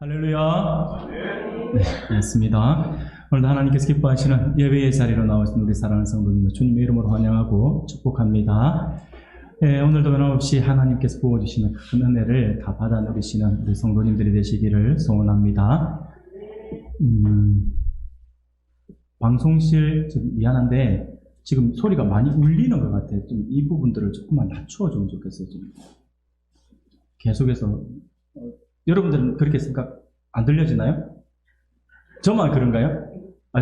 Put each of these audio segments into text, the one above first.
할렐루야. 네, 반갑습니다. 오늘도 하나님께서 기뻐하시는 예배의 자리로 나오신 우리 사랑하는 성도님들 주님의 이름으로 환영하고 축복합니다. 네, 오늘도 변함없이 하나님께서 부어주시는 큰 은혜를 다 받아 누리시는 우리 성도님들이 되시기를 소원합니다. 방송실 미안한데 지금 소리가 많이 울리는 것 같아요. 좀 이 부분들을 조금만 낮춰주면 좋겠어요. 좀 계속해서 여러분들은 그렇게 생각 안 들려지나요? 저만 그런가요?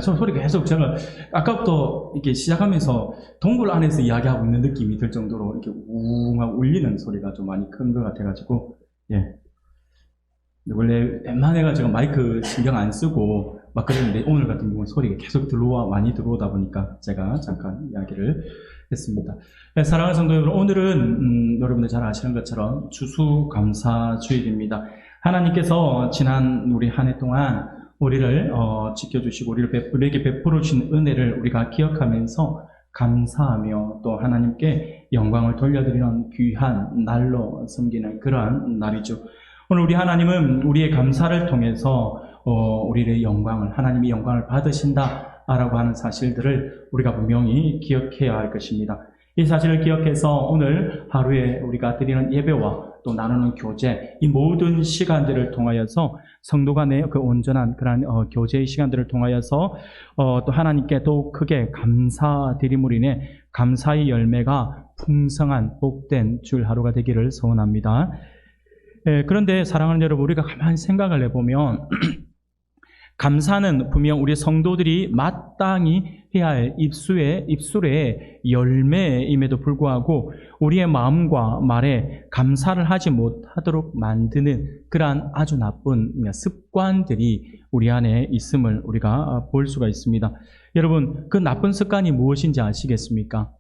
저 소리 계속 제가 아까부터 이렇게 시작하면서 동굴 안에서 이야기하고 있는 느낌이 들 정도로 이렇게 우웅하고 울리는 소리가 좀 많이 큰 것 같아가지고, 예. 원래 웬만해가지고 마이크 신경 안 쓰고 막 그랬는데 오늘 같은 경우는 소리가 계속 많이 들어오다 보니까 제가 잠깐 이야기를 했습니다. 네, 사랑하는 성도 여러분, 오늘은 여러분들 잘 아시는 것처럼 추수감사주일입니다. 하나님께서 지난 우리 한 해 동안 우리를 지켜주시고 우리에게 베풀어 주신 은혜를 우리가 기억하면서 감사하며 또 하나님께 영광을 돌려드리는 귀한 날로 섬기는 그러한 날이죠. 오늘 우리 하나님은 우리의 감사를 통해서 우리의 영광을, 하나님이 영광을 받으신다라고 하는 사실들을 우리가 분명히 기억해야 할 것입니다. 이 사실을 기억해서 오늘 하루에 우리가 드리는 예배와 또 나누는 교제, 이 모든 시간들을 통하여서 성도 간의 그 온전한 그런 교제의 시간들을 통하여서 또 하나님께 더욱 크게 감사드림으로 인해 감사의 열매가 풍성한 복된 주일 하루가 되기를 소원합니다. 그런데 사랑하는 여러분, 우리가 가만히 생각을 해보면 감사는 분명 우리 성도들이 마땅히 해야 할 입술의 열매임에도 불구하고 우리의 마음과 말에 감사를 하지 못하도록 만드는 그러한 아주 나쁜 습관들이 우리 안에 있음을 우리가 볼 수가 있습니다. 여러분, 그 나쁜 습관이 무엇인지 아시겠습니까?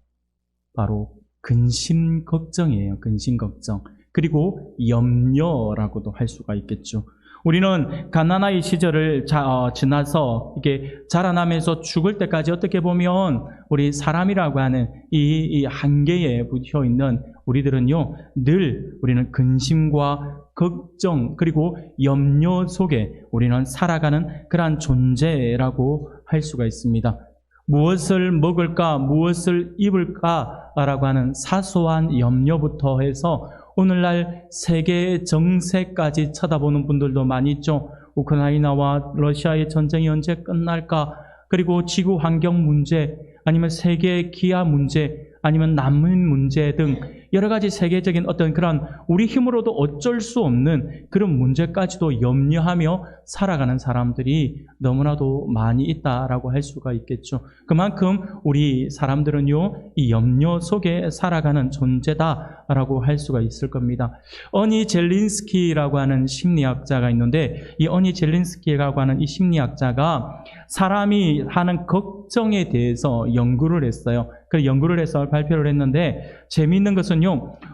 바로 근심 걱정이에요. 근심 걱정. 그리고 염려라고도 할 수가 있겠죠. 우리는 갓난아이 시절을 지나서 이게 자라나면서 죽을 때까지 어떻게 보면 우리 사람이라고 하는 이 한계에 부딪혀 있는 우리들은요, 늘 우리는 근심과 걱정 그리고 염려 속에 우리는 살아가는 그러한 존재라고 할 수가 있습니다. 무엇을 먹을까, 무엇을 입을까라고 하는 사소한 염려부터 해서 오늘날 세계의 정세까지 쳐다보는 분들도 많이 있죠. 우크라이나와 러시아의 전쟁이 언제 끝날까? 그리고 지구 환경 문제, 아니면 세계의 기아 문제, 아니면 난민 문제 등 여러 가지 세계적인 어떤 그런 우리 힘으로도 어쩔 수 없는 그런 문제까지도 염려하며 살아가는 사람들이 너무나도 많이 있다라고 할 수가 있겠죠. 그만큼 우리 사람들은요, 이 염려 속에 살아가는 존재다라고 할 수가 있을 겁니다. 어니 젤린스키라고 하는 심리학자가 있는데, 이 어니 젤린스키라고 하는 이 심리학자가 사람이 하는 걱정에 대해서 연구를 했어요. 그 연구를 해서 발표를 했는데, 재미있는 것은요,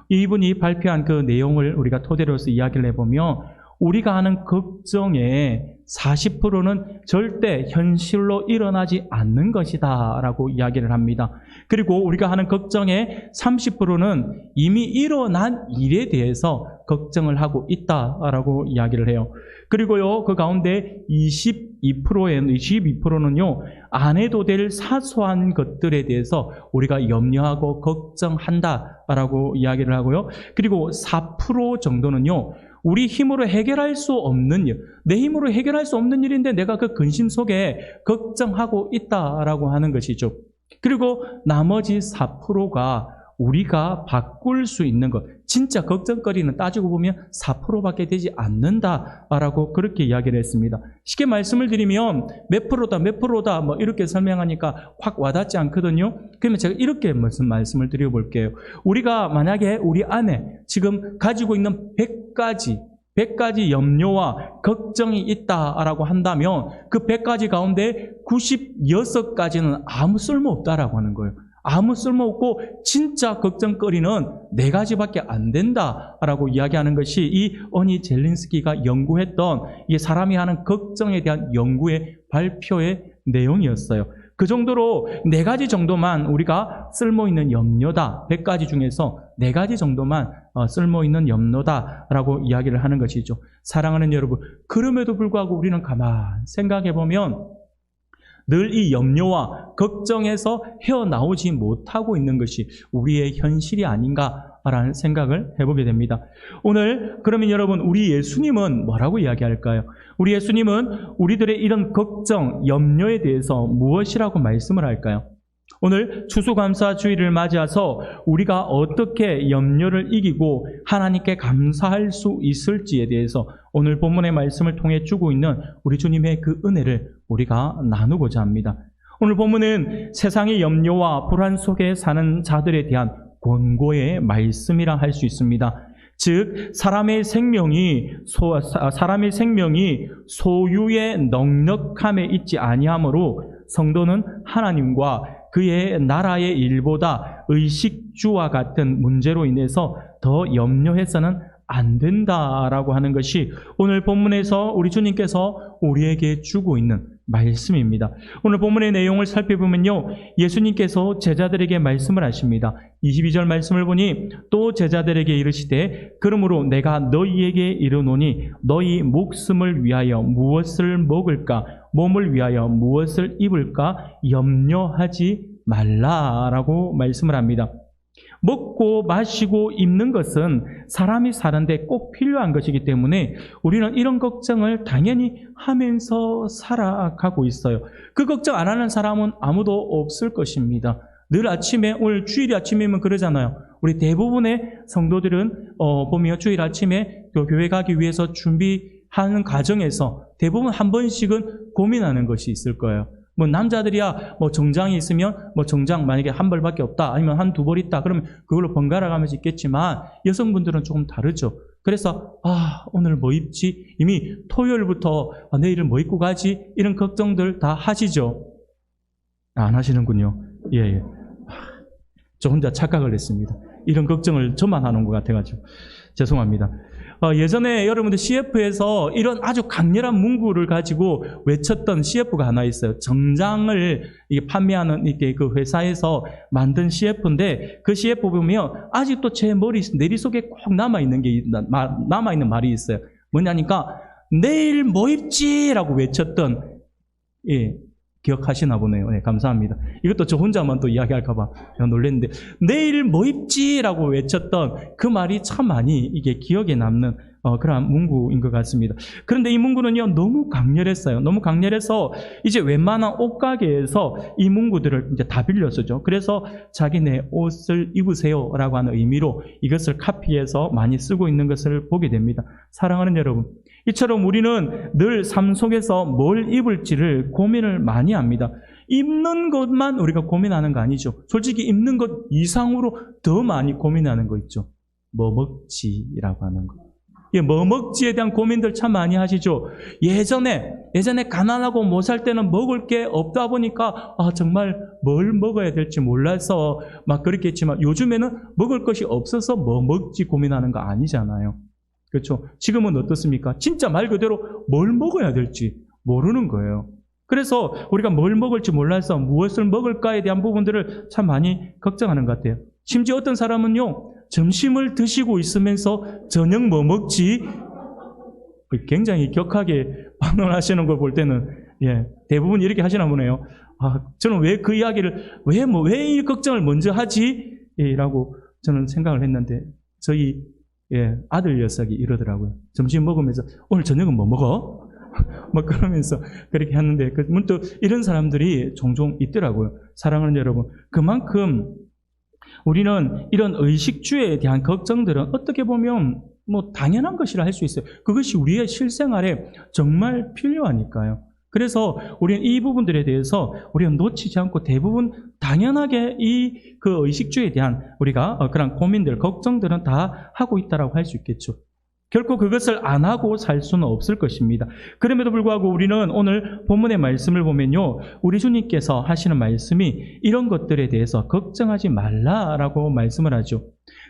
이분이 발표한 그 내용을 우리가 토대로 해서 이야기를 해보면 우리가 하는 걱정의 40%는 절대 현실로 일어나지 않는 것이다 라고 이야기를 합니다. 그리고 우리가 하는 걱정의 30%는 이미 일어난 일에 대해서 걱정을 하고 있다라고 이야기를 해요. 그리고요, 그 가운데 22%는요, 안 해도 될 사소한 것들에 대해서 우리가 염려하고 걱정한다라고 이야기를 하고요. 그리고 4% 정도는요, 우리 힘으로 해결할 수 없는 일, 내 힘으로 해결할 수 없는 일인데 내가 그 근심 속에 걱정하고 있다라고 하는 것이죠. 그리고 나머지 4%가 우리가 바꿀 수 있는 것, 진짜 걱정거리는 따지고 보면 4%밖에 되지 않는다라고 그렇게 이야기를 했습니다. 쉽게 말씀을 드리면 몇 프로다 뭐 이렇게 설명하니까 확 와닿지 않거든요. 그러면 제가 이렇게 무슨 말씀을 드려볼게요. 우리가 만약에 우리 안에 지금 가지고 있는 100가지 염려와 걱정이 있다라고 한다면 그 100가지 가운데 96가지는 아무 쓸모없다라고 하는 거예요. 아무 쓸모없고 진짜 걱정거리는 4가지밖에 안 된다라고 이야기하는 것이 이 어니 젤린스키가 연구했던 이 사람이 하는 걱정에 대한 연구의 발표의 내용이었어요. 그 정도로 4가지 정도만 우리가 쓸모있는 염려다. 100가지 중에서 4가지 정도만 쓸모있는 염려다라고 이야기를 하는 것이죠. 사랑하는 여러분, 그럼에도 불구하고 우리는 가만 생각해보면 늘 이 염려와 걱정에서 헤어나오지 못하고 있는 것이 우리의 현실이 아닌가라는 생각을 해보게 됩니다. 오늘 그러면 여러분, 우리 예수님은 뭐라고 이야기할까요? 우리 예수님은 우리들의 이런 걱정, 염려에 대해서 무엇이라고 말씀을 할까요? 오늘 추수감사주의를 맞이해서 우리가 어떻게 염려를 이기고 하나님께 감사할 수 있을지에 대해서 오늘 본문의 말씀을 통해 주고 있는 우리 주님의 그 은혜를 우리가 나누고자 합니다. 오늘 본문은 세상의 염려와 불안 속에 사는 자들에 대한 권고의 말씀이라 할 수 있습니다. 즉 사람의 생명이 소유의 넉넉함에 있지 아니하므로 성도는 하나님과 그의 나라의 일보다 의식주와 같은 문제로 인해서 더 염려해서는 안 된다라고 하는 것이 오늘 본문에서 우리 주님께서 우리에게 주고 있는 말씀입니다. 오늘 본문의 내용을 살펴보면요, 예수님께서 제자들에게 말씀을 하십니다. 22절 말씀을 보니 또 제자들에게 이르시되 그러므로 내가 너희에게 이르노니 너희 목숨을 위하여 무엇을 먹을까, 몸을 위하여 무엇을 입을까 염려하지 말라라고 말씀을 합니다. 먹고 마시고 입는 것은 사람이 사는데 꼭 필요한 것이기 때문에 우리는 이런 걱정을 당연히 하면서 살아가고 있어요. 그 걱정 안 하는 사람은 아무도 없을 것입니다. 늘 아침에, 오늘 주일 아침이면 그러잖아요. 우리 대부분의 성도들은 보면 주일 아침에 교회 가기 위해서 준비하는 과정에서 대부분 한 번씩은 고민하는 것이 있을 거예요. 뭐 남자들이야 뭐 정장이 있으면 뭐 정장 만약에 한 벌밖에 없다, 아니면 한 2벌 있다, 그러면 그걸로 번갈아 가면서 있겠지만 여성분들은 조금 다르죠. 그래서 오늘 뭐 입지, 이미 토요일부터 내일은 뭐 입고 가지, 이런 걱정들 다 하시죠? 안 하시는군요. 예. 저 혼자 착각을 했습니다. 이런 걱정을 저만 하는 것 같아가지고 죄송합니다. 예전에 여러분들 CF에서 이런 아주 강렬한 문구를 가지고 외쳤던 CF가 하나 있어요. 정장을 판매하는 이렇게 그 회사에서 만든 CF인데, 그 CF 보면 아직도 제 내리 속에 꼭 남아있는 말이 있어요. 뭐냐니까 내일 뭐 입지라고 외쳤던, 기억하시나 보네요. 네, 감사합니다. 이것도 저 혼자만 또 이야기할까봐 놀랐는데, 내일 뭐 입지라고 외쳤던 그 말이 참 많이 이게 기억에 남는 그런 문구인 것 같습니다. 그런데 이 문구는요, 너무 강렬했어요. 너무 강렬해서 이제 웬만한 옷가게에서 이 문구들을 이제 다 빌려 쓰죠. 그래서 자기네 옷을 입으세요라고 하는 의미로 이것을 카피해서 많이 쓰고 있는 것을 보게 됩니다. 사랑하는 여러분, 이처럼 우리는 늘 삶 속에서 뭘 입을지를 고민을 많이 합니다. 입는 것만 우리가 고민하는 거 아니죠. 솔직히 입는 것 이상으로 더 많이 고민하는 거 있죠. 뭐 먹지라고 하는 거. 뭐 먹지에 대한 고민들 참 많이 하시죠. 예전에 가난하고 못 살 때는 먹을 게 없다 보니까 정말 뭘 먹어야 될지 몰라서 막 그렇게 했지만, 요즘에는 먹을 것이 없어서 뭐 먹지 고민하는 거 아니잖아요. 그렇죠? 지금은 어떻습니까? 진짜 말 그대로 뭘 먹어야 될지 모르는 거예요. 그래서 우리가 뭘 먹을지 몰라서 무엇을 먹을까에 대한 부분들을 참 많이 걱정하는 것 같아요. 심지어 어떤 사람은요, 점심을 드시고 있으면서 저녁 뭐 먹지? 굉장히 격하게 반응하시는 걸 볼 때는 대부분 이렇게 하시나 보네요. 저는 왜 그 이야기를 왜 이 걱정을 먼저 하지? 라고 저는 생각을 했는데, 저희 아들 녀석이 이러더라고요. 점심 먹으면서 오늘 저녁은 뭐 먹어? 막 그러면서 그렇게 하는데, 문득 이런 사람들이 종종 있더라고요. 사랑하는 여러분, 그만큼 우리는 이런 의식주에 대한 걱정들은 어떻게 보면 뭐 당연한 것이라 할 수 있어요. 그것이 우리의 실생활에 정말 필요하니까요. 그래서 우리는 이 부분들에 대해서 우리는 놓치지 않고 대부분 당연하게 그 의식주에 대한 우리가 그런 고민들, 걱정들은 다 하고 있다라고 할 수 있겠죠. 결코 그것을 안 하고 살 수는 없을 것입니다. 그럼에도 불구하고 우리는 오늘 본문의 말씀을 보면요, 우리 주님께서 하시는 말씀이 이런 것들에 대해서 걱정하지 말라라고 말씀을 하죠.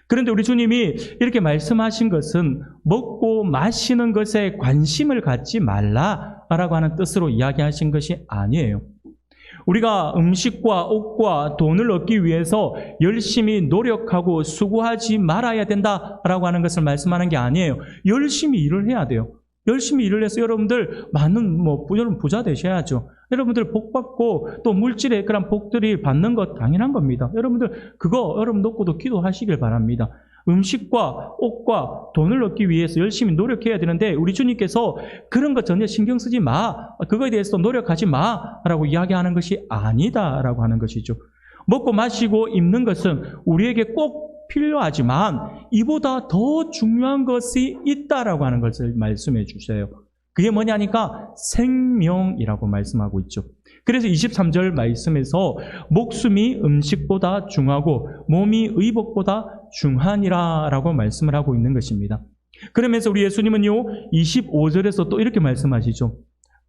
그런데 우리 주님이 이렇게 말씀하신 것은 먹고 마시는 것에 관심을 갖지 말라라고 하는 뜻으로 이야기하신 것이 아니에요. 우리가 음식과 옷과 돈을 얻기 위해서 열심히 노력하고 수고하지 말아야 된다라고 하는 것을 말씀하는 게 아니에요. 열심히 일을 해야 돼요. 열심히 일을 해서 여러분들 많은 여러분 부자 되셔야죠. 여러분들 복 받고 또 물질의 그런 복들이 받는 것 당연한 겁니다. 여러분들 그거 여러분 놓고도 기도하시길 바랍니다. 음식과 옷과 돈을 얻기 위해서 열심히 노력해야 되는데 우리 주님께서 그런 것 전혀 신경 쓰지 마. 그거에 대해서 노력하지 마라고 이야기하는 것이 아니다라고 하는 것이죠. 먹고 마시고 입는 것은 우리에게 꼭 필요하지만 이보다 더 중요한 것이 있다라고 하는 것을 말씀해 주세요. 그게 뭐냐니까 생명이라고 말씀하고 있죠. 그래서 23절 말씀에서 목숨이 음식보다 중하고 몸이 의복보다 중하니라 라고 말씀을 하고 있는 것입니다. 그러면서 우리 예수님은요 25절에서 또 이렇게 말씀하시죠.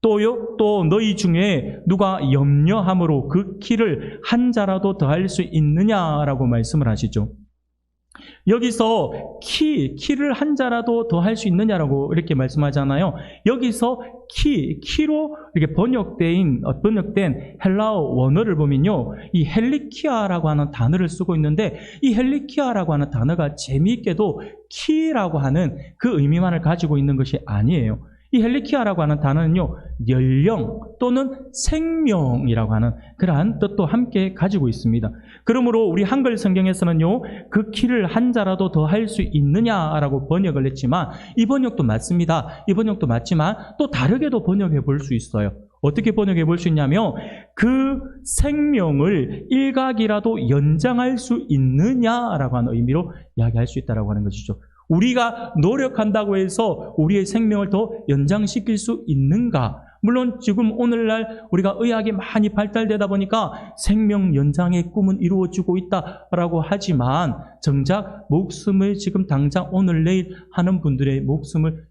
또 너희 중에 누가 염려함으로 그 키를 한 자라도 더할 수 있느냐라고 말씀을 하시죠. 여기서 키를 한 자라도 더 할 수 있느냐라고 이렇게 말씀하잖아요. 여기서 키로 이렇게 번역된 헬라어 원어를 보면요. 이 헬리키아라고 하는 단어를 쓰고 있는데 이 헬리키아라고 하는 단어가 재미있게도 키라고 하는 그 의미만을 가지고 있는 것이 아니에요. 이 헬리키아라고 하는 단어는요, 연령 또는 생명이라고 하는 그러한 뜻도 함께 가지고 있습니다. 그러므로 우리 한글 성경에서는요, 그 키를 한 자라도 더 할 수 있느냐라고 번역을 했지만, 이 번역도 맞습니다. 이 번역도 맞지만, 또 다르게도 번역해 볼 수 있어요. 어떻게 번역해 볼 수 있냐면, 그 생명을 일각이라도 연장할 수 있느냐라고 하는 의미로 이야기할 수 있다라고 하는 것이죠. 우리가 노력한다고 해서 우리의 생명을 더 연장시킬 수 있는가? 물론 지금 오늘날 우리가 의학이 많이 발달되다 보니까 생명 연장의 꿈은 이루어지고 있다라고 하지만 정작 목숨을 지금 당장 오늘 내일 하는 분들의 목숨을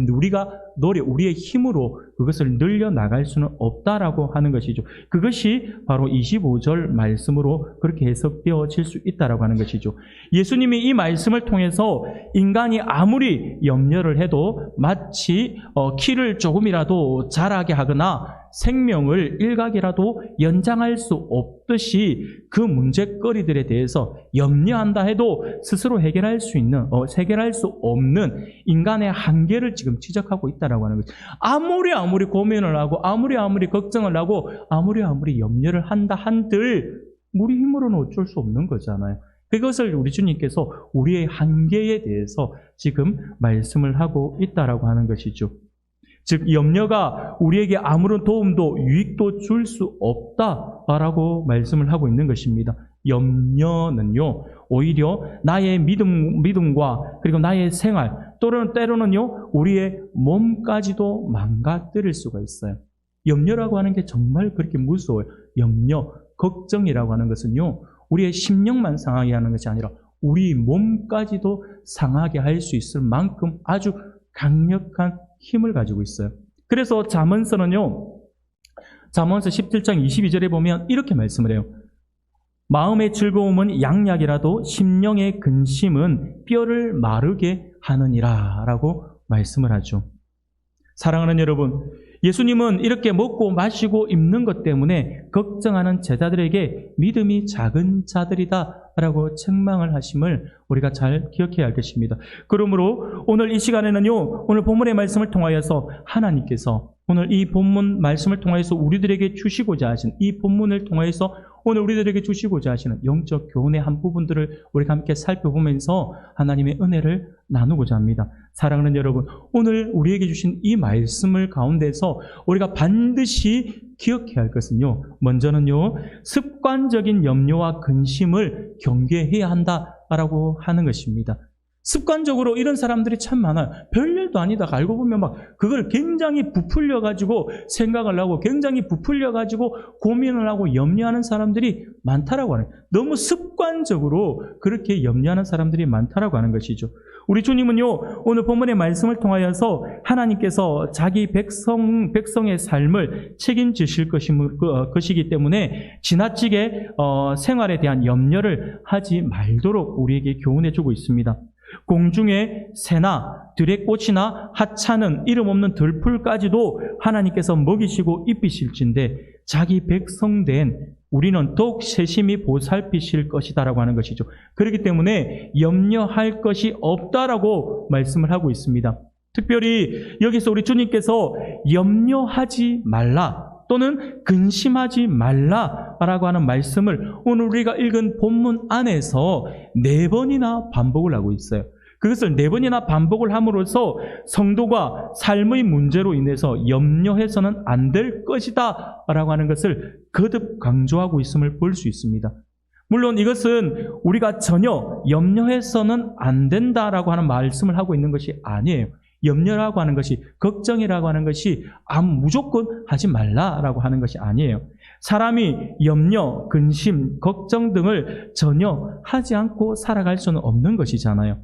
우리가 우리의 힘으로 그것을 늘려나갈 수는 없다라고 하는 것이죠. 그것이 바로 25절 말씀으로 그렇게 해석되어질 수 있다라고 하는 것이죠. 예수님이 이 말씀을 통해서 인간이 아무리 염려를 해도 마치 키를 조금이라도 자라게 하거나 생명을 일각이라도 연장할 수 없듯이 그 문제거리들에 대해서 염려한다 해도 스스로 해결할 수 없는 인간의 한계를 지금 지적하고 있다라고 하는 거죠. 아무리 고민을 하고 아무리 걱정을 하고 아무리 염려를 한다 한들 우리 힘으로는 어쩔 수 없는 거잖아요. 그것을 우리 주님께서 우리의 한계에 대해서 지금 말씀을 하고 있다라고 하는 것이죠. 즉 염려가 우리에게 아무런 도움도 유익도 줄 수 없다라고 말씀을 하고 있는 것입니다. 염려는요 오히려 나의 믿음과 그리고 나의 생활 때로는요 우리의 몸까지도 망가뜨릴 수가 있어요. 염려라고 하는 게 정말 그렇게 무서워요. 염려, 걱정이라고 하는 것은요 우리의 심령만 상하게 하는 것이 아니라 우리 몸까지도 상하게 할 수 있을 만큼 아주 강력한 힘을 가지고 있어요. 그래서 잠언서는요, 잠언서 17장 22절에 보면 이렇게 말씀을 해요. 마음의 즐거움은 양약이라도 심령의 근심은 뼈를 마르게 하느니라 라고 말씀을 하죠. 사랑하는 여러분, 예수님은 이렇게 먹고 마시고 입는 것 때문에 걱정하는 제자들에게 믿음이 작은 자들이다 라고 책망을 하심을 우리가 잘 기억해야 할 것입니다. 그러므로 오늘 이 시간에는요, 오늘 본문의 말씀을 통하여서 하나님께서 오늘 이 본문 말씀을 통하여서 우리들에게 주시고자 하신 이 본문을 통하여서 오늘 우리들에게 주시고자 하시는 영적 교훈의 한 부분들을 우리가 함께 살펴보면서 하나님의 은혜를 나누고자 합니다. 사랑하는 여러분, 오늘 우리에게 주신 이 말씀을 가운데서 우리가 반드시 기억해야 할 것은요, 먼저는요, 습관적인 염려와 근심을 경계해야 한다라고 하는 것입니다. 습관적으로 이런 사람들이 참 많아요. 별일도 아니다. 알고 보면 막 그걸 굉장히 부풀려가지고 생각을 하고 굉장히 부풀려가지고 고민을 하고 염려하는 사람들이 많다라고 하는 거예요. 너무 습관적으로 그렇게 염려하는 사람들이 많다라고 하는 것이죠. 우리 주님은요, 오늘 본문의 말씀을 통하여서 하나님께서 자기 백성의 삶을 책임지실 것이기 때문에 지나치게 생활에 대한 염려를 하지 말도록 우리에게 교훈해 주고 있습니다. 공중의 새나 들의 꽃이나 하찮은 이름 없는 들풀까지도 하나님께서 먹이시고 입히실진데 자기 백성된 우리는 더욱 세심히 보살피실 것이다라고 하는 것이죠. 그렇기 때문에 염려할 것이 없다라고 말씀을 하고 있습니다. 특별히 여기서 우리 주님께서 염려하지 말라 또는 근심하지 말라라고 하는 말씀을 오늘 우리가 읽은 본문 안에서 4번이나 반복을 하고 있어요. 그것을 4번이나 반복을 함으로써 성도가 삶의 문제로 인해서 염려해서는 안 될 것이다 라고 하는 것을 거듭 강조하고 있음을 볼 수 있습니다. 물론 이것은 우리가 전혀 염려해서는 안 된다라고 하는 말씀을 하고 있는 것이 아니에요. 염려라고 하는 것이, 걱정이라고 하는 것이 무조건 하지 말라라고 하는 것이 아니에요. 사람이 염려, 근심, 걱정 등을 전혀 하지 않고 살아갈 수는 없는 것이잖아요.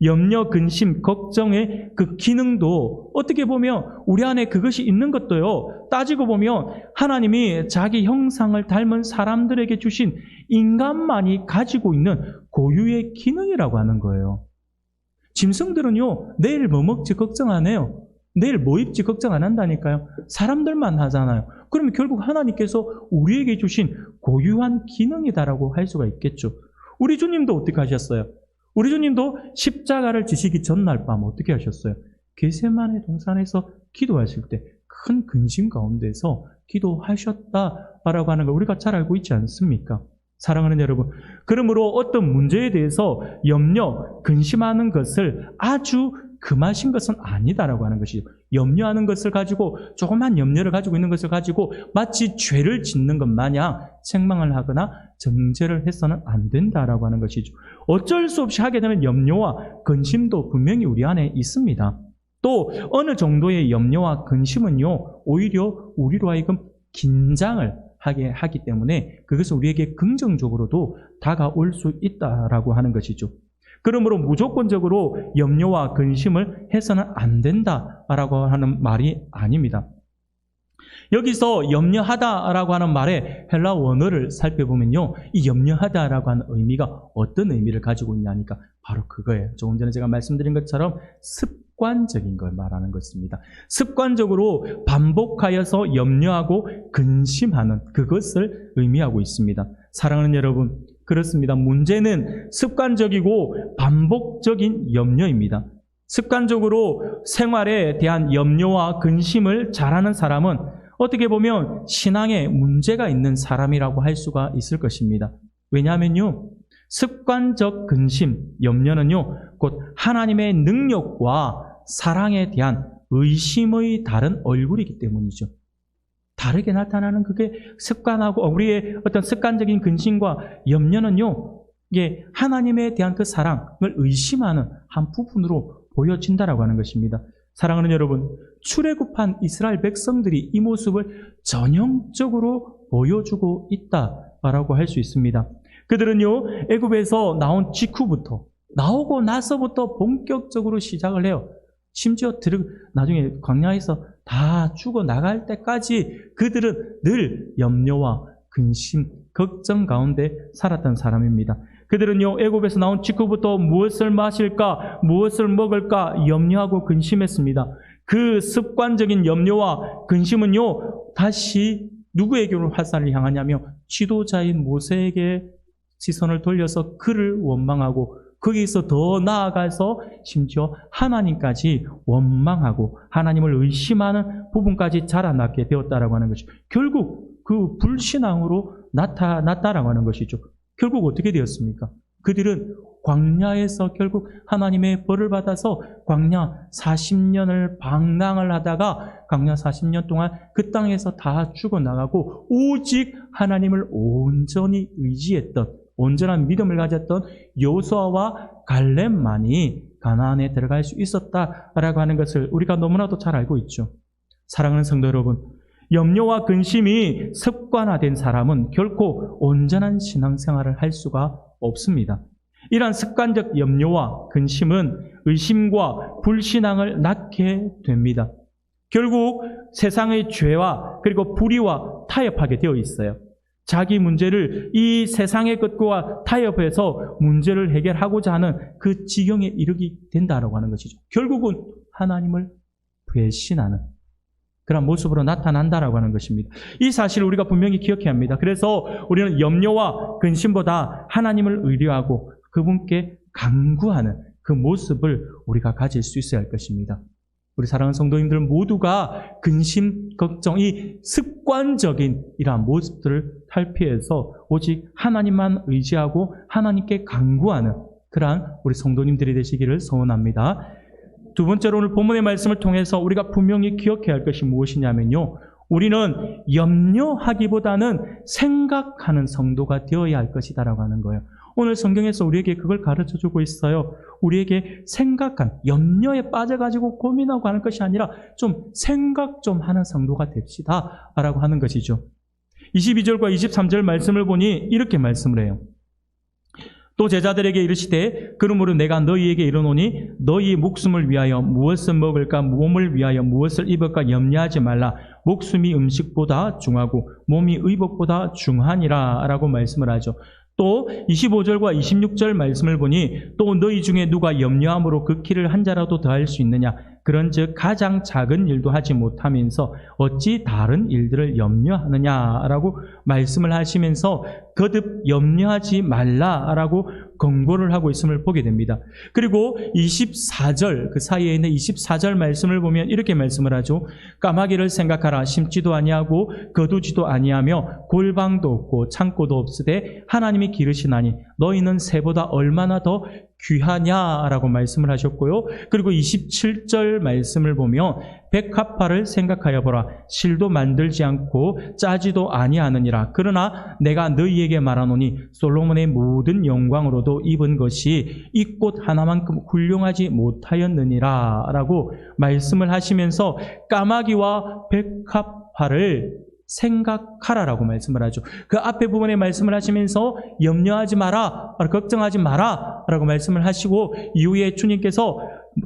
염려, 근심, 걱정의 그 기능도 어떻게 보면 우리 안에 그것이 있는 것도요, 따지고 보면 하나님이 자기 형상을 닮은 사람들에게 주신 인간만이 가지고 있는 고유의 기능이라고 하는 거예요. 짐승들은요, 내일 뭐 먹지 걱정 안 해요. 내일 뭐 입지 걱정 안 한다니까요. 사람들만 하잖아요. 그러면 결국 하나님께서 우리에게 주신 고유한 기능이다라고 할 수가 있겠죠. 우리 주님도 어떻게 하셨어요? 우리 주님도 십자가를 지시기 전날 밤 어떻게 하셨어요? 겟세마네 동산에서 기도하실 때 큰 근심 가운데서 기도하셨다라고 하는 걸 우리가 잘 알고 있지 않습니까? 사랑하는 여러분, 그러므로 어떤 문제에 대해서 염려, 근심하는 것을 아주 금하신 것은 아니다라고 하는 것이죠. 염려하는 것을 가지고, 조그만 염려를 가지고 있는 것을 가지고 마치 죄를 짓는 것 마냥 책망을 하거나 정죄를 해서는 안 된다라고 하는 것이죠. 어쩔 수 없이 하게 되는 염려와 근심도 분명히 우리 안에 있습니다. 또 어느 정도의 염려와 근심은요, 오히려 우리로 하여금 긴장을 하게 하기 때문에 그것은 우리에게 긍정적으로도 다가올 수 있다라고 하는 것이죠. 그러므로 무조건적으로 염려와 근심을 해서는 안 된다라고 하는 말이 아닙니다. 여기서 염려하다라고 하는 말의 헬라 원어를 살펴보면요, 이 염려하다라고 하는 의미가 어떤 의미를 가지고 있냐니까 바로 그거예요. 조금 전에 제가 말씀드린 것처럼 습관적인 걸 말하는 것입니다. 습관적으로 반복하여서 염려하고 근심하는 그것을 의미하고 있습니다. 사랑하는 여러분, 그렇습니다. 문제는 습관적이고 반복적인 염려입니다. 습관적으로 생활에 대한 염려와 근심을 잘하는 사람은 어떻게 보면 신앙에 문제가 있는 사람이라고 할 수가 있을 것입니다. 왜냐하면요, 습관적 근심, 염려는요, 곧 하나님의 능력과 사랑에 대한 의심의 다른 얼굴이기 때문이죠. 다르게 나타나는 그게 습관하고 우리의 어떤 습관적인 근심과 염려는요, 이게 하나님에 대한 그 사랑을 의심하는 한 부분으로 보여진다라고 하는 것입니다. 사랑하는 여러분, 출애굽한 이스라엘 백성들이 이 모습을 전형적으로 보여주고 있다라고 할 수 있습니다. 그들은요, 애굽에서 나온 직후부터, 나오고 나서부터 본격적으로 시작을 해요. 심지어 나중에 광야에서 다 죽어 나갈 때까지 그들은 늘 염려와 근심, 걱정 가운데 살았던 사람입니다. 그들은요, 애굽에서 나온 직후부터 무엇을 마실까, 무엇을 먹을까 염려하고 근심했습니다. 그 습관적인 염려와 근심은요, 다시 누구에게로 화살을 향하냐며 지도자인 모세에게 시선을 돌려서 그를 원망하고, 거기서 더 나아가서 심지어 하나님까지 원망하고 하나님을 의심하는 부분까지 자라나게 되었다라고 하는 것이죠. 결국 그 불신앙으로 나타났다라고 하는 것이죠. 결국 어떻게 되었습니까? 그들은 광야에서 결국 하나님의 벌을 받아서 광야 40년을 방랑을 하다가 광야 40년 동안 그 땅에서 다 죽어나가고 오직 하나님을 온전히 의지했던, 온전한 믿음을 가졌던 여호수아와 갈렙만이 가나안에 들어갈 수 있었다라고 하는 것을 우리가 너무나도 잘 알고 있죠. 사랑하는 성도 여러분, 염려와 근심이 습관화된 사람은 결코 온전한 신앙생활을 할 수가 없습니다. 이러한 습관적 염려와 근심은 의심과 불신앙을 낳게 됩니다. 결국 세상의 죄와 그리고 불의와 타협하게 되어 있어요. 자기 문제를 이 세상의 것과 타협해서 문제를 해결하고자 하는 그 지경에 이르게 된다라고 하는 것이죠. 결국은 하나님을 배신하는, 그런 모습으로 나타난다라고 하는 것입니다. 이 사실을 우리가 분명히 기억해야 합니다. 그래서 우리는 염려와 근심보다 하나님을 의뢰하고 그분께 간구하는 그 모습을 우리가 가질 수 있어야 할 것입니다. 우리 사랑하는 성도님들 모두가 근심, 걱정, 이 습관적인 이러한 모습들을 탈피해서 오직 하나님만 의지하고 하나님께 간구하는 그러한 우리 성도님들이 되시기를 소원합니다. 두 번째로 오늘 본문의 말씀을 통해서 우리가 분명히 기억해야 할 것이 무엇이냐면요. 우리는 염려하기보다는 생각하는 성도가 되어야 할 것이다라고 하는 거예요. 오늘 성경에서 우리에게 그걸 가르쳐주고 있어요. 우리에게 생각한, 염려에 빠져가지고 고민하고 하는 것이 아니라 좀 생각 좀 하는 성도가 됩시다 라고 하는 것이죠. 22절과 23절 말씀을 보니 이렇게 말씀을 해요. 또 제자들에게 이르시되 그러므로 내가 너희에게 이르노니 너희의 목숨을 위하여 무엇을 먹을까 몸을 위하여 무엇을 입을까 염려하지 말라. 목숨이 음식보다 중하고 몸이 의복보다 중하니라 라고 말씀을 하죠. 또 25절과 26절 말씀을 보니 또 너희 중에 누가 염려함으로 그 키를 한 자라도 더할 수 있느냐. 그런즉 가장 작은 일도 하지 못하면서 어찌 다른 일들을 염려하느냐라고 말씀을 하시면서 거듭 염려하지 말라라고 권고를 하고 있음을 보게 됩니다. 그리고 24절 그 사이에 있는 24절 말씀을 보면 이렇게 말씀을 하죠. 까마귀를 생각하라. 심지도 아니하고 거두지도 아니하며 골방도 없고 창고도 없으되 하나님이 기르시나니 너희는 새보다 얼마나 더 귀하냐라고 말씀을 하셨고요. 그리고 27절 말씀을 보면 백합화를 생각하여 보라. 실도 만들지 않고 짜지도 아니하느니라. 그러나 내가 너희에게 말하노니 솔로몬의 모든 영광으로도 입은 것이 이 꽃 하나만큼 훌륭하지 못하였느니라 라고 말씀을 하시면서 까마귀와 백합화를 생각하라라고 말씀을 하죠. 그 앞에 부분에 말씀을 하시면서 염려하지 마라, 걱정하지 마라 라고 말씀을 하시고 이후에 주님께서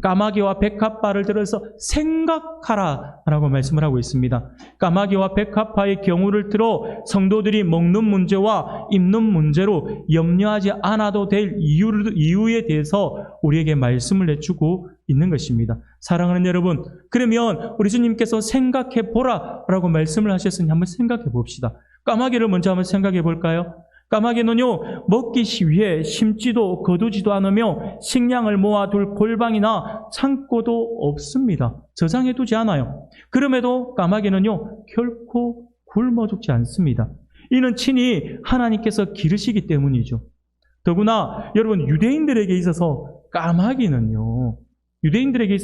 까마귀와 백합화를 들어서 생각하라 라고 말씀을 하고 있습니다. 까마귀와 백합화의 경우를 들어 성도들이 먹는 문제와 입는 문제로 염려하지 않아도 될 이유에 대해서 우리에게 말씀을 해주고 있는 것입니다. 사랑하는 여러분, 그러면 우리 주님께서 생각해 보라 라고 말씀을 하셨으니 한번 생각해 봅시다. 까마귀를 먼저 한번 생각해 볼까요? 까마귀는요, 먹기 위해 심지도 거두지도 않으며 식량을 모아둘 골방이나 창고도 없습니다. 저장해 두지 않아요. 그럼에도 까마귀는요, 결코 굶어 죽지 않습니다. 이는 친히 하나님께서 기르시기 때문이죠. 더구나 여러분, 유대인들에게 있어서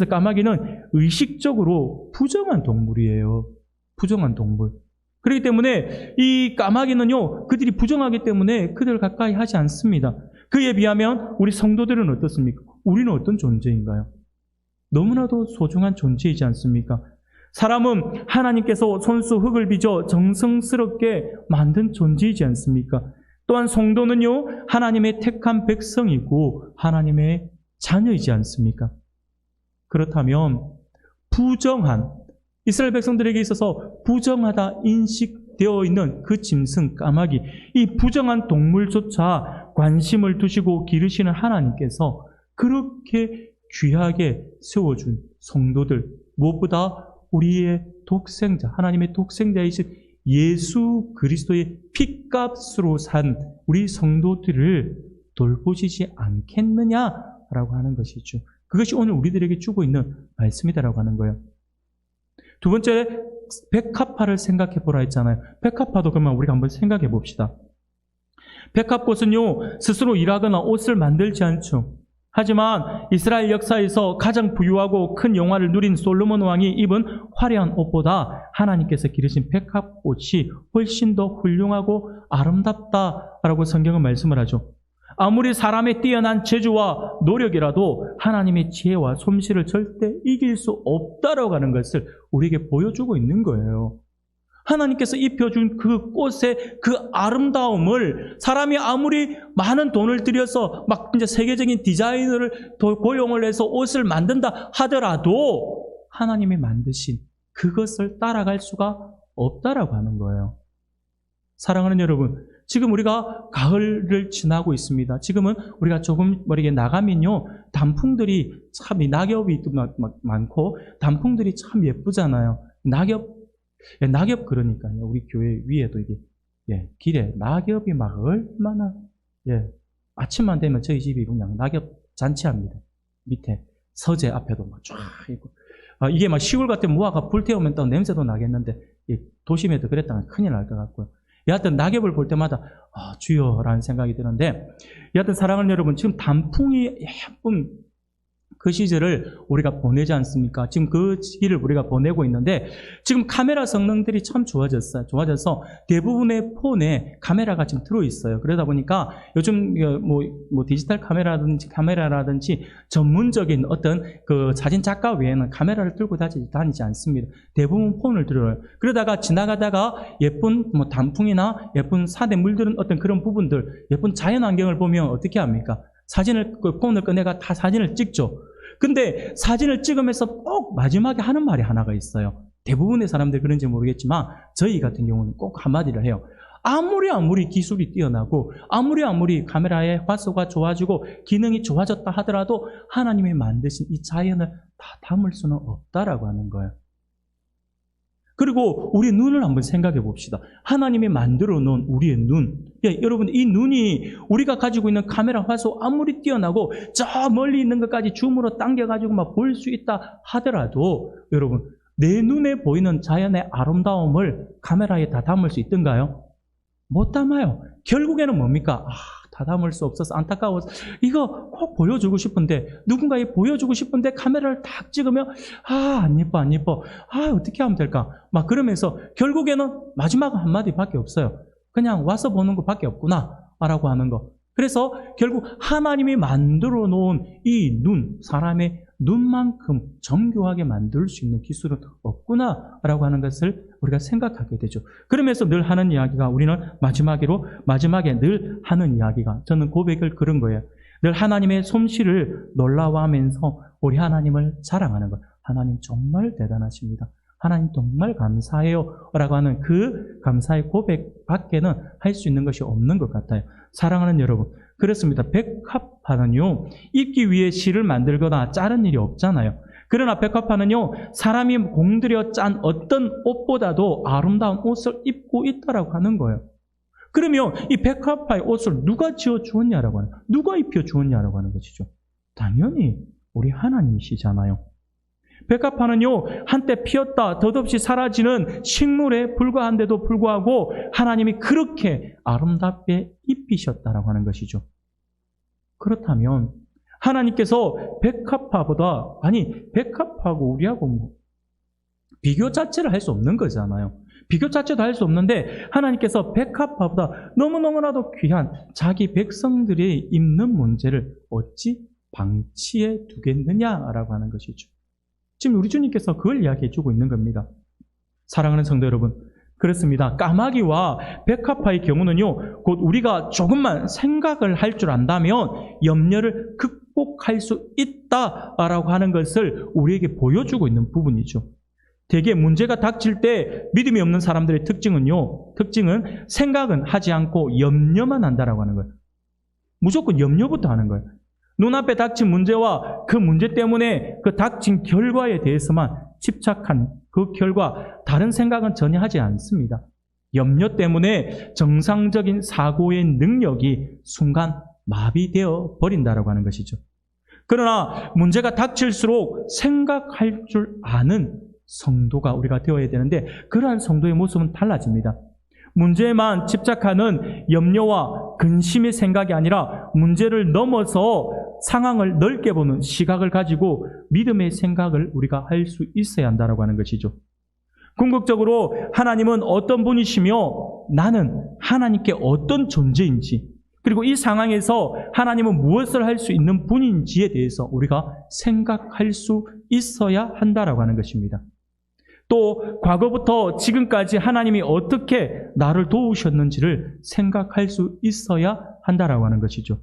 까마귀는 의식적으로 부정한 동물이에요. 부정한 동물. 그렇기 때문에 이 까마귀는요, 그들이 부정하기 때문에 그들을 가까이 하지 않습니다. 그에 비하면 우리 성도들은 어떻습니까? 우리는 어떤 존재인가요? 너무나도 소중한 존재이지 않습니까? 사람은 하나님께서 손수 흙을 빚어 정성스럽게 만든 존재이지 않습니까? 또한 성도는요, 하나님의 택한 백성이고 하나님의 자녀이지 않습니까? 그렇다면 부정한, 이스라엘 백성들에게 있어서 부정하다 인식되어 있는 그 짐승 까마귀, 이 부정한 동물조차 관심을 두시고 기르시는 하나님께서 그렇게 귀하게 세워준 성도들, 무엇보다 우리의 독생자, 하나님의 독생자이신 예수 그리스도의 핏값으로 산 우리 성도들을 돌보시지 않겠느냐라고 하는 것이죠. 그것이 오늘 우리들에게 주고 있는 말씀이다라고 하는 거예요. 두 번째, 백합화를 생각해 보라 했잖아요. 백합화도 그러면 우리가 한번 생각해 봅시다. 백합꽃은요, 스스로 일하거나 옷을 만들지 않죠. 하지만 이스라엘 역사에서 가장 부유하고 큰 영화를 누린 솔로몬 왕이 입은 화려한 옷보다 하나님께서 기르신 백합꽃이 훨씬 더 훌륭하고 아름답다라고 성경은 말씀을 하죠. 아무리 사람의 뛰어난 재주와 노력이라도 하나님의 지혜와 솜씨를 절대 이길 수 없다라고 하는 것을 우리에게 보여주고 있는 거예요. 하나님께서 입혀준 그 꽃의 그 아름다움을 사람이 아무리 많은 돈을 들여서 막 이제 세계적인 디자이너를 고용을 해서 옷을 만든다 하더라도 하나님이 만드신 그것을 따라갈 수가 없다라고 하는 거예요. 사랑하는 여러분, 지금 우리가 가을을 지나고 있습니다. 지금은 우리가 조금 머리에 나가면요, 단풍들이 참, 낙엽이 많고 단풍들이 참 예쁘잖아요. 낙엽 그러니까요. 우리 교회 위에도 이게, 길에 낙엽이 막 얼마나, 아침만 되면 저희 집이 그냥 낙엽 잔치합니다. 밑에 서재 앞에도 막 쫙 있고. 이게 막 시골 같으면 무화과 불태우면 또 냄새도 나겠는데, 도심에도 그랬다면 큰일 날 것 같고요. 여하튼 낙엽을 볼 때마다 주여라는 생각이 드는데, 여하튼 사랑하는 여러분, 지금 단풍이 예쁜 그 시절을 우리가 보내지 않습니까? 지금 그 시기를 우리가 보내고 있는데, 지금 카메라 성능들이 참 좋아졌어요. 좋아져서 대부분의 폰에 카메라가 지금 들어있어요. 그러다 보니까 요즘 뭐 디지털 카메라라든지 전문적인 어떤 그 사진 작가 외에는 카메라를 들고 다니지 않습니다. 대부분 폰을 들어요. 그러다가 지나가다가 예쁜 뭐 단풍이나 예쁜 산에 물드는 어떤 그런 부분들, 예쁜 자연 환경을 보면 어떻게 합니까? 폰을 꺼내가 다 사진을 찍죠. 근데 사진을 찍으면서 꼭 마지막에 하는 말이 하나가 있어요. 대부분의 사람들이 그런지 모르겠지만 저희 같은 경우는 꼭 한마디를 해요. 아무리 기술이 뛰어나고 아무리 카메라의 화소가 좋아지고 기능이 좋아졌다 하더라도 하나님이 만드신 이 자연을 다 담을 수는 없다라고 하는 거예요. 그리고 우리 눈을 한번 생각해 봅시다. 하나님이 만들어 놓은 우리의 눈. 여러분, 이 눈이 우리가 가지고 있는 카메라 화소 아무리 뛰어나고 저 멀리 있는 것까지 줌으로 당겨가지고 막 볼 수 있다 하더라도 여러분, 내 눈에 보이는 자연의 아름다움을 카메라에 다 담을 수 있던가요? 못 담아요. 결국에는 뭡니까? 다 담을 수 없어서 안타까워서 이거 꼭 보여주고 싶은데, 누군가에 보여주고 싶은데 카메라를 딱 찍으면 안 예뻐. 어떻게 하면 될까? 막 그러면서 결국에는 마지막 한마디밖에 없어요. 그냥 와서 보는 것밖에 없구나 라고 하는 거. 그래서 결국 하나님이 만들어 놓은 이 눈, 사람의 눈만큼 정교하게 만들 수 있는 기술은 없구나 라고 하는 것을 우리가 생각하게 되죠. 그러면서 늘 하는 이야기가, 우리는 마지막에 늘 하는 이야기가, 저는 고백을 그런 거예요. 늘 하나님의 솜씨를 놀라워하면서 우리 하나님을 자랑하는 것. 하나님 정말 대단하십니다. 하나님 정말 감사해요 라고 하는 그 감사의 고백 밖에는 할 수 있는 것이 없는 것 같아요. 사랑하는 여러분, 그렇습니다. 백합화는요, 입기 위해 실을 만들거나 자른 일이 없잖아요. 그러나 백합화는요, 사람이 공들여 짠 어떤 옷보다도 아름다운 옷을 입고 있다라고 하는 거예요. 그러면 이 백합화의 옷을 누가 지어 주었냐라고 하는, 누가 입혀 주었냐라고 하는 것이죠. 당연히 우리 하나님이시잖아요. 백합화는요, 한때 피었다 덧없이 사라지는 식물에 불과한데도 불구하고 하나님이 그렇게 아름답게 입히셨다라고 하는 것이죠. 그렇다면 하나님께서 백합화하고 우리하고 비교 자체를 할 수 없는 거잖아요. 비교 자체도 할 수 없는데 하나님께서 백합화보다 너무너무나도 귀한 자기 백성들이 입는 문제를 어찌 방치해 두겠느냐라고 하는 것이죠. 지금 우리 주님께서 그걸 이야기해 주고 있는 겁니다. 사랑하는 성도 여러분, 그렇습니다. 까마귀와 백합화의 경우는요, 곧 우리가 조금만 생각을 할 줄 안다면 염려를 극복할 수 있다라고 하는 것을 우리에게 보여주고 있는 부분이죠. 대개 문제가 닥칠 때 믿음이 없는 사람들의 특징은 생각은 하지 않고 염려만 한다라고 하는 거예요. 무조건 염려부터 하는 거예요. 눈앞에 닥친 문제와 그 문제 때문에 그 닥친 결과에 대해서만 집착한 그 결과, 다른 생각은 전혀 하지 않습니다. 염려 때문에 정상적인 사고의 능력이 순간 마비되어 버린다라고 하는 것이죠. 그러나 문제가 닥칠수록 생각할 줄 아는 성도가 우리가 되어야 되는데, 그러한 성도의 모습은 달라집니다. 문제에만 집착하는 염려와 근심의 생각이 아니라 문제를 넘어서 상황을 넓게 보는 시각을 가지고 믿음의 생각을 우리가 할 수 있어야 한다고 하는 것이죠. 궁극적으로 하나님은 어떤 분이시며 나는 하나님께 어떤 존재인지, 그리고 이 상황에서 하나님은 무엇을 할 수 있는 분인지에 대해서 우리가 생각할 수 있어야 한다고 하는 것입니다. 또 과거부터 지금까지 하나님이 어떻게 나를 도우셨는지를 생각할 수 있어야 한다라고 하는 것이죠.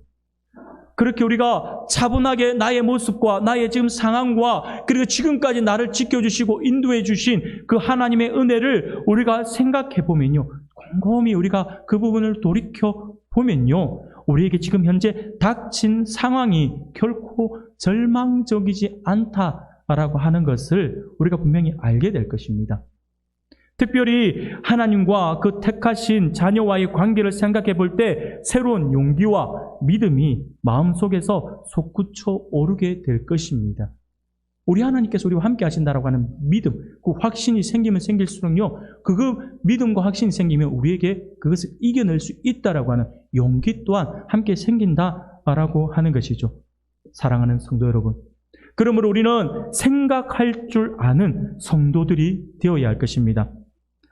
그렇게 우리가 차분하게 나의 모습과 나의 지금 상황과 그리고 지금까지 나를 지켜주시고 인도해 주신 그 하나님의 은혜를 우리가 생각해 보면요, 곰곰이 우리가 그 부분을 돌이켜 보면요, 우리에게 지금 현재 닥친 상황이 결코 절망적이지 않다 라고 하는 것을 우리가 분명히 알게 될 것입니다. 특별히 하나님과 그 택하신 자녀와의 관계를 생각해 볼 때 새로운 용기와 믿음이 마음속에서 솟구쳐 오르게 될 것입니다. 우리 하나님께서 우리와 함께 하신다라고 하는 믿음, 그 확신이 생기면 생길수록요, 그 믿음과 확신이 생기면 우리에게 그것을 이겨낼 수 있다라고 하는 용기 또한 함께 생긴다라고 하는 것이죠. 사랑하는 성도 여러분, 그러므로 우리는 생각할 줄 아는 성도들이 되어야 할 것입니다.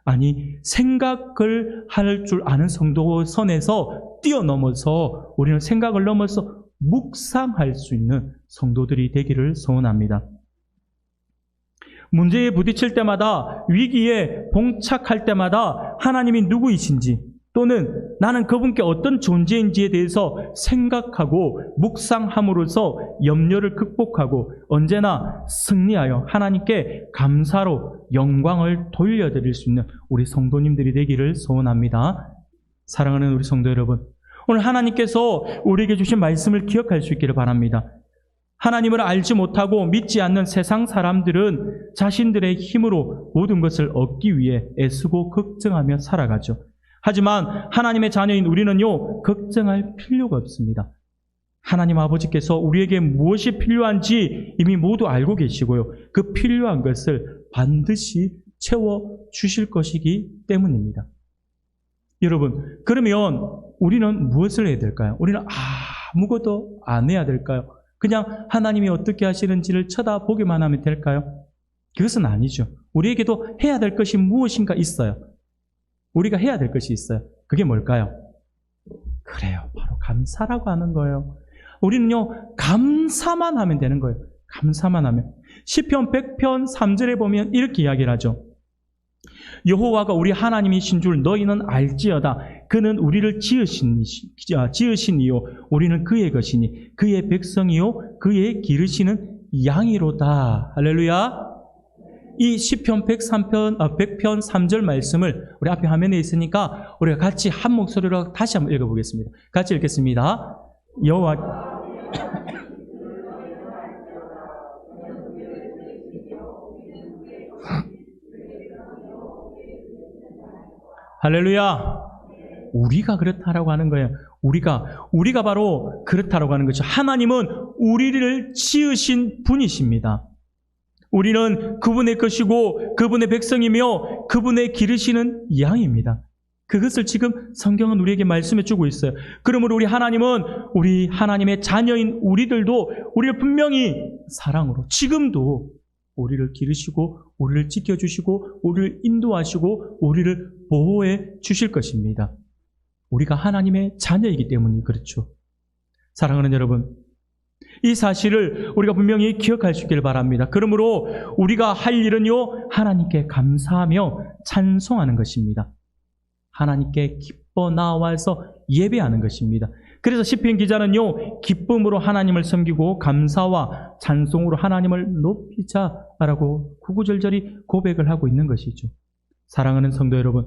아니, 생각을 할 줄 아는 성도 선에서 뛰어넘어서 우리는 생각을 넘어서 묵상할 수 있는 성도들이 되기를 소원합니다. 문제에 부딪힐 때마다, 위기에 봉착할 때마다 하나님이 누구이신지 또는 나는 그분께 어떤 존재인지에 대해서 생각하고 묵상함으로써 염려를 극복하고 언제나 승리하여 하나님께 감사로 영광을 돌려드릴 수 있는 우리 성도님들이 되기를 소원합니다. 사랑하는 우리 성도 여러분, 오늘 하나님께서 우리에게 주신 말씀을 기억할 수 있기를 바랍니다. 하나님을 알지 못하고 믿지 않는 세상 사람들은 자신들의 힘으로 모든 것을 얻기 위해 애쓰고 걱정하며 살아가죠. 하지만 하나님의 자녀인 우리는요, 걱정할 필요가 없습니다. 하나님 아버지께서 우리에게 무엇이 필요한지 이미 모두 알고 계시고요, 그 필요한 것을 반드시 채워주실 것이기 때문입니다. 여러분, 그러면 우리는 무엇을 해야 될까요? 우리는 아무것도 안 해야 될까요? 그냥 하나님이 어떻게 하시는지를 쳐다보기만 하면 될까요? 그것은 아니죠. 우리에게도 해야 될 것이 무엇인가 있어요. 우리가 해야 될 것이 있어요. 그게 뭘까요? 그래요. 바로 감사라고 하는 거예요. 우리는요, 감사만 하면 되는 거예요. 감사만 하면. 시편 100편 3절에 보면 이렇게 이야기를 하죠. 여호와가 우리 하나님이신 줄 너희는 알지어다. 그는 우리를 지으시니요 우리는 그의 것이니 그의 백성이요 그의 기르시는 양이로다. 할렐루야. 이 시편 100편 3절 말씀을 우리 앞에 화면에 있으니까 우리가 같이 한 목소리로 다시 한번 읽어보겠습니다. 같이 읽겠습니다. 여호와 할렐루야. 우리가 그렇다라고 하는 거예요. 우리가 바로 그렇다라고 하는 거죠. 하나님은 우리를 지으신 분이십니다. 우리는 그분의 것이고 그분의 백성이며 그분의 기르시는 양입니다. 그것을 지금 성경은 우리에게 말씀해 주고 있어요. 그러므로 우리 하나님은 우리 하나님의 자녀인 우리들도 우리를 분명히 사랑으로 지금도 우리를 기르시고 우리를 지켜주시고 우리를 인도하시고 우리를 보호해 주실 것입니다. 우리가 하나님의 자녀이기 때문이 그렇죠. 사랑하는 여러분, 이 사실을 우리가 분명히 기억할 수 있기를 바랍니다. 그러므로 우리가 할 일은요, 하나님께 감사하며 찬송하는 것입니다. 하나님께 기뻐 나와서 예배하는 것입니다. 그래서 시편 기자는요, 기쁨으로 하나님을 섬기고 감사와 찬송으로 하나님을 높이자라고 구구절절히 고백을 하고 있는 것이죠. 사랑하는 성도 여러분,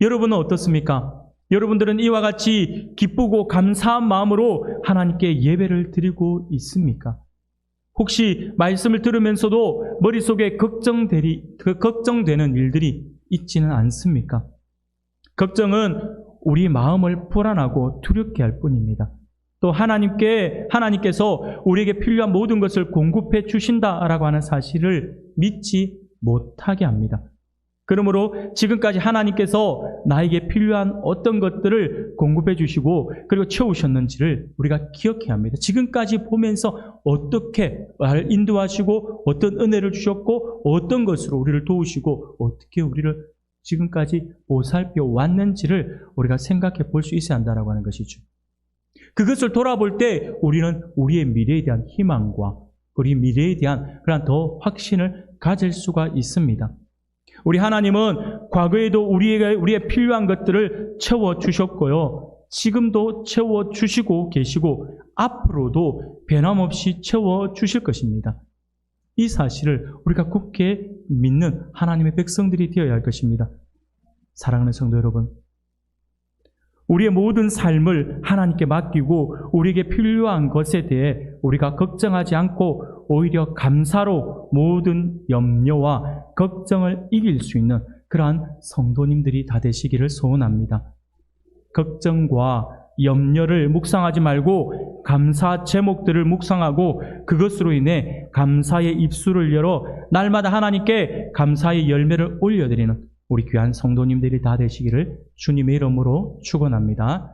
여러분은 어떻습니까? 여러분들은 이와 같이 기쁘고 감사한 마음으로 하나님께 예배를 드리고 있습니까? 혹시 말씀을 들으면서도 머릿속에 걱정되는 일들이 있지는 않습니까? 걱정은 우리 마음을 불안하고 두렵게 할 뿐입니다. 또 하나님께서 우리에게 필요한 모든 것을 공급해 주신다라고 하는 사실을 믿지 못하게 합니다. 그러므로 지금까지 하나님께서 나에게 필요한 어떤 것들을 공급해 주시고 그리고 채우셨는지를 우리가 기억해야 합니다. 지금까지 보면서 어떻게 나를 인도하시고 어떤 은혜를 주셨고 어떤 것으로 우리를 도우시고 어떻게 우리를 지금까지 보살펴 왔는지를 우리가 생각해 볼 수 있어야 한다고 하는 것이죠. 그것을 돌아볼 때 우리는 우리의 미래에 대한 희망과 우리 미래에 대한 그런 더 확신을 가질 수가 있습니다. 우리 하나님은 과거에도 우리의 필요한 것들을 채워주셨고요. 지금도 채워주시고 계시고 앞으로도 변함없이 채워주실 것입니다. 이 사실을 우리가 굳게 믿는 하나님의 백성들이 되어야 할 것입니다. 사랑하는 성도 여러분, 우리의 모든 삶을 하나님께 맡기고 우리에게 필요한 것에 대해 우리가 걱정하지 않고 오히려 감사로 모든 염려와 걱정을 이길 수 있는 그러한 성도님들이 다 되시기를 소원합니다. 걱정과 염려를 묵상하지 말고 감사 제목들을 묵상하고 그것으로 인해 감사의 입술을 열어 날마다 하나님께 감사의 열매를 올려드리는 우리 귀한 성도님들이 다 되시기를 주님의 이름으로 축원합니다.